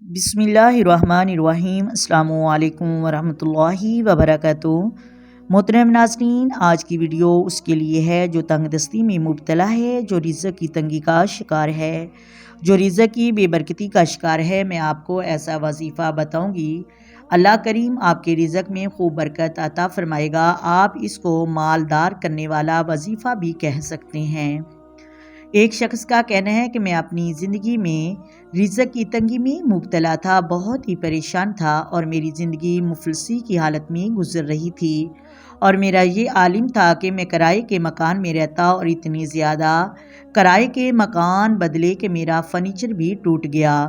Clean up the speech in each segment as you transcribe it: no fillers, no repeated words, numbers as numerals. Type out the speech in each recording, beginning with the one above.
بسم اللہ الرحمن الرحیم۔ السلام علیکم ورحمۃ اللہ وبرکاتہ۔ محترم ناظرین، آج کی ویڈیو اس کے لیے ہے جو تنگ دستی میں مبتلا ہے، جو رزق کی تنگی کا شکار ہے، جو رزق کی بے برکتی کا شکار ہے۔ میں آپ کو ایسا وظیفہ بتاؤں گی، اللہ کریم آپ کے رزق میں خوب برکت عطا فرمائے گا۔ آپ اس کو مالدار کرنے والا وظیفہ بھی کہہ سکتے ہیں۔ ایک شخص کا کہنا ہے کہ میں اپنی زندگی میں رزق کی تنگی میں مبتلا تھا، بہت ہی پریشان تھا اور میری زندگی مفلسی کی حالت میں گزر رہی تھی، اور میرا یہ عالم تھا کہ میں کرائے کے مکان میں رہتا اور اتنی زیادہ کرائے کے مکان بدلے کہ میرا فرنیچر بھی ٹوٹ گیا،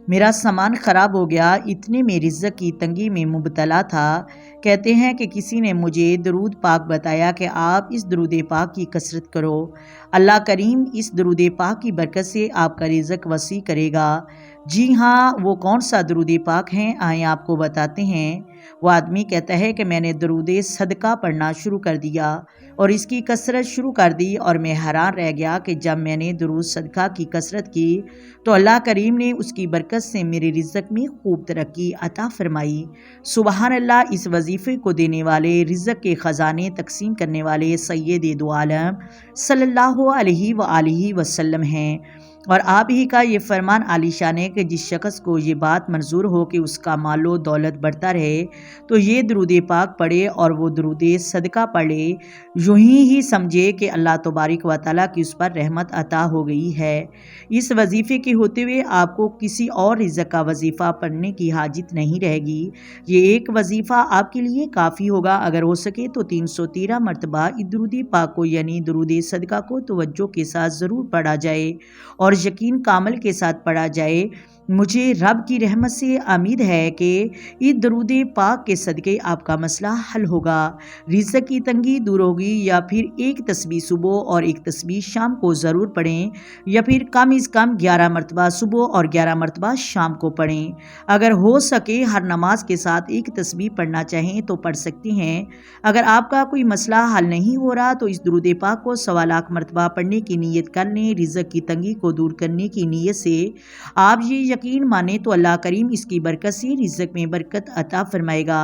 میرا سامان خراب ہو گیا، اتنے میں رزق کی تنگی میں مبتلا تھا۔ کہتے ہیں کہ کسی نے مجھے درود پاک بتایا کہ آپ اس درود پاک کی کثرت کرو، اللہ کریم اس درود پاک کی برکت سے آپ کا رزق وسیع کرے گا۔ جی ہاں، وہ کون سا درود پاک ہیں، آئیں آپ کو بتاتے ہیں۔ وہ آدمی کہتا ہے کہ میں نے درود صدقہ پڑھنا شروع کر دیا اور اس کی کثرت شروع کر دی، اور میں حیران رہ گیا کہ جب میں نے درود صدقہ کی کثرت کی تو اللہ کریم نے اس کی برکت سے میرے رزق میں خوب ترقی عطا فرمائی۔ سبحان اللہ، اس وظیفے کو دینے والے، رزق کے خزانے تقسیم کرنے والے سید دو عالم صلی اللہ علیہ وآلہ وسلم ہیں، اور آپ ہی کا یہ فرمان عالی شان ہے کہ جس شخص کو یہ بات منظور ہو کہ اس کا مال و دولت بڑھتا رہے تو یہ درود پاک پڑھے اور وہ درود صدقہ پڑھے، یوں ہی سمجھے کہ اللہ تبارک و تعالیٰ کی اس پر رحمت عطا ہو گئی ہے۔ اس وظیفے کے ہوتے ہوئے آپ کو کسی اور رزق کا وظیفہ پڑھنے کی حاجت نہیں رہے گی، یہ ایک وظیفہ آپ کے لیے کافی ہوگا۔ اگر ہو سکے تو 313 مرتبہ اس درود پاک کو یعنی درود صدقہ کو توجہ کے ساتھ ضرور پڑھا جائے اور یقین کامل کے ساتھ پڑھا جائے۔ مجھے رب کی رحمت سے امید ہے کہ اس درود پاک کے صدقے آپ کا مسئلہ حل ہوگا، رزق کی تنگی دور ہوگی۔ یا پھر ایک تسبیح صبح اور ایک تسبیح شام کو ضرور پڑھیں، یا پھر کم از کم 11 مرتبہ صبح اور 11 مرتبہ شام کو پڑھیں۔ اگر ہو سکے ہر نماز کے ساتھ ایک تسبیح پڑھنا چاہیں تو پڑھ سکتے ہیں۔ اگر آپ کا کوئی مسئلہ حل نہیں ہو رہا تو اس درود پاک کو 1.25 لاکھ مرتبہ پڑھنے کی نیت کر لیں۔ رزق کی تنگی کو دور کرنے کی نیت سے آپ یہ یقین مانیں تو اللہ کریم اس کی برکت سے رزق میں برکت عطا فرمائے گا،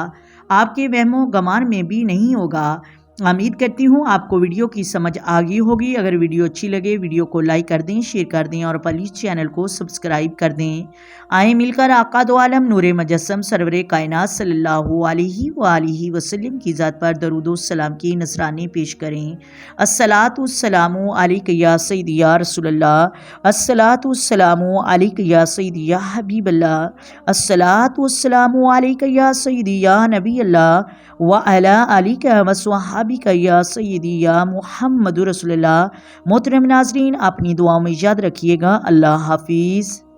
آپ کے وہم و گمان میں بھی نہیں ہوگا۔ امید کرتی ہوں آپ کو ویڈیو کی سمجھ آ گئی ہوگی۔ اگر ویڈیو اچھی لگے ویڈیو کو لائک کر دیں، شیئر کر دیں اور پلیز چینل کو سبسکرائب کر دیں۔ آئیں مل کر آقا دو عالم نور مجسم سرور کائنات صلی اللہ علیہ وآلہ وسلم کی ذات پر درود و سلام کی نذرانے پیش کریں۔ الصلاۃ والسلام علیک یا سیدی یا رسول اللہ، الصلاۃ والسلام علیک یا سیدی یا حبیب اللہ، الصلاۃ والسلام علیک یا سیدی یا نبی اللہ وعلی آلک وصحابک یا سیدی یا محمد رسول اللہ۔ محترم ناظرین، اپنی دعاؤں میں یاد رکھیے گا۔ اللہ حافظ۔